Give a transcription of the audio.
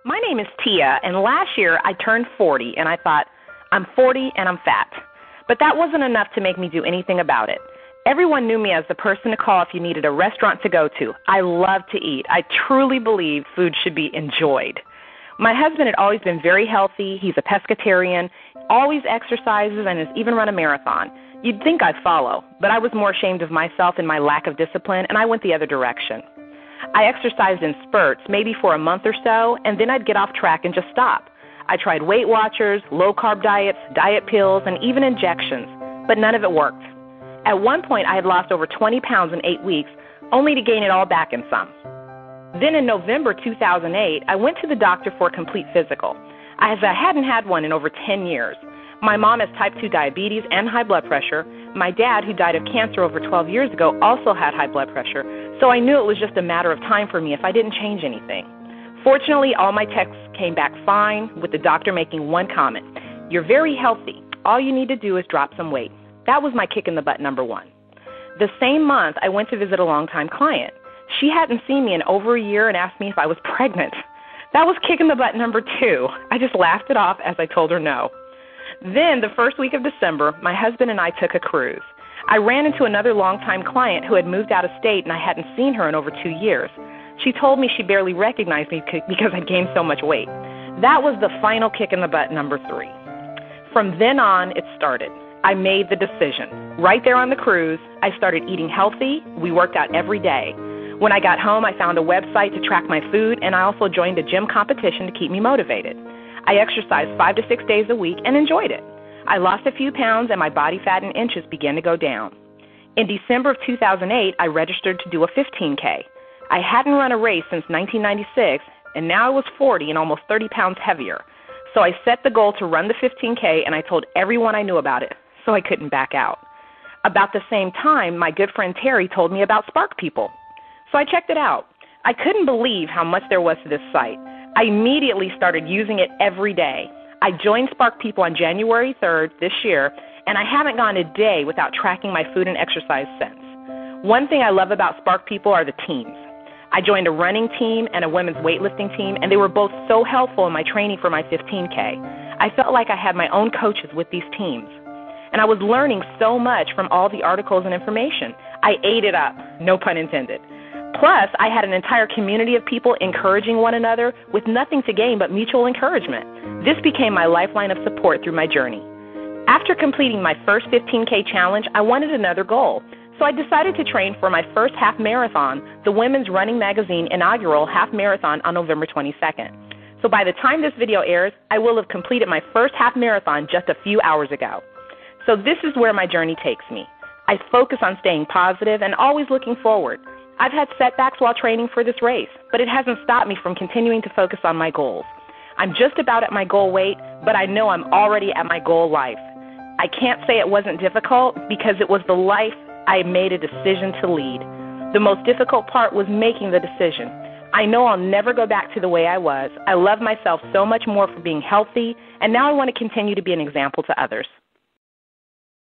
My name is Tia, and last year I turned 40, and I thought, I'm 40 and I'm fat. But that wasn't enough to make me do anything about it. Everyone knew me as the person to call if you needed a restaurant to go to. I love to eat. I truly believe food should be enjoyed. My husband had always been very healthy. He's a pescatarian, always exercises, and has even run a marathon. You'd think I'd follow, but I was more ashamed of myself and my lack of discipline, and I went the other direction. I exercised in spurts, maybe for a month or so, and then I'd get off track and just stop. I tried Weight Watchers, low-carb diets, diet pills, and even injections, but none of it worked. At one point, I had lost over 20 pounds in 8 weeks, only to gain it all back in some. Then in November 2008, I went to the doctor for a complete physical, as I hadn't had one in over 10 years. My mom has type 2 diabetes and high blood pressure. My dad, who died of cancer over 12 years ago, also had high blood pressure, so I knew it was just a matter of time for me if I didn't change anything. Fortunately, all my tests came back fine, with the doctor making one comment: "You're very healthy. All you need to do is drop some weight." That was my kick in the butt number one. The same month, I went to visit a longtime client. She hadn't seen me in over a year and asked me if I was pregnant. That was kick in the butt number two. I just laughed it off as I told her no. Then, the first week of December, my husband and I took a cruise. I ran into another longtime client who had moved out of state, and I hadn't seen her in over 2 years. She told me she barely recognized me because I'd gained so much weight. That was the final kick in the butt number three. From then on, it started. I made the decision. Right there on the cruise, I started eating healthy. We worked out every day. When I got home, I found a website to track my food, and I also joined a gym competition to keep me motivated. I exercised 5 to 6 days a week and enjoyed it. I lost a few pounds, and my body fat in inches began to go down. In December of 2008, I registered to do a 15K. I hadn't run a race since 1996, and now I was 40 and almost 30 pounds heavier. So I set the goal to run the 15K, and I told everyone I knew about it, so I couldn't back out. About the same time, my good friend Terry told me about Spark People. So I checked it out. I couldn't believe how much there was to this site. I immediately started using it every day. I joined Spark People on January 3rd this year, and I haven't gone a day without tracking my food and exercise since. One thing I love about Spark People are the teams. I joined a running team and a women's weightlifting team, and they were both so helpful in my training for my 15K. I felt like I had my own coaches with these teams. And I was learning so much from all the articles and information. I ate it up, no pun intended. Plus, I had an entire community of people encouraging one another with nothing to gain but mutual encouragement. This became my lifeline of support through my journey. After completing my first 15K challenge, I wanted another goal. So I decided to train for my first half marathon, the Women's Running Magazine inaugural half marathon on November 22nd. So by the time this video airs, I will have completed my first half marathon just a few hours ago. So this is where my journey takes me. I focus on staying positive and always looking forward. I've had setbacks while training for this race, but it hasn't stopped me from continuing to focus on my goals. I'm just about at my goal weight, but I know I'm already at my goal life. I can't say it wasn't difficult because it was the life I made a decision to lead. The most difficult part was making the decision. I know I'll never go back to the way I was. I love myself so much more for being healthy, and now I want to continue to be an example to others.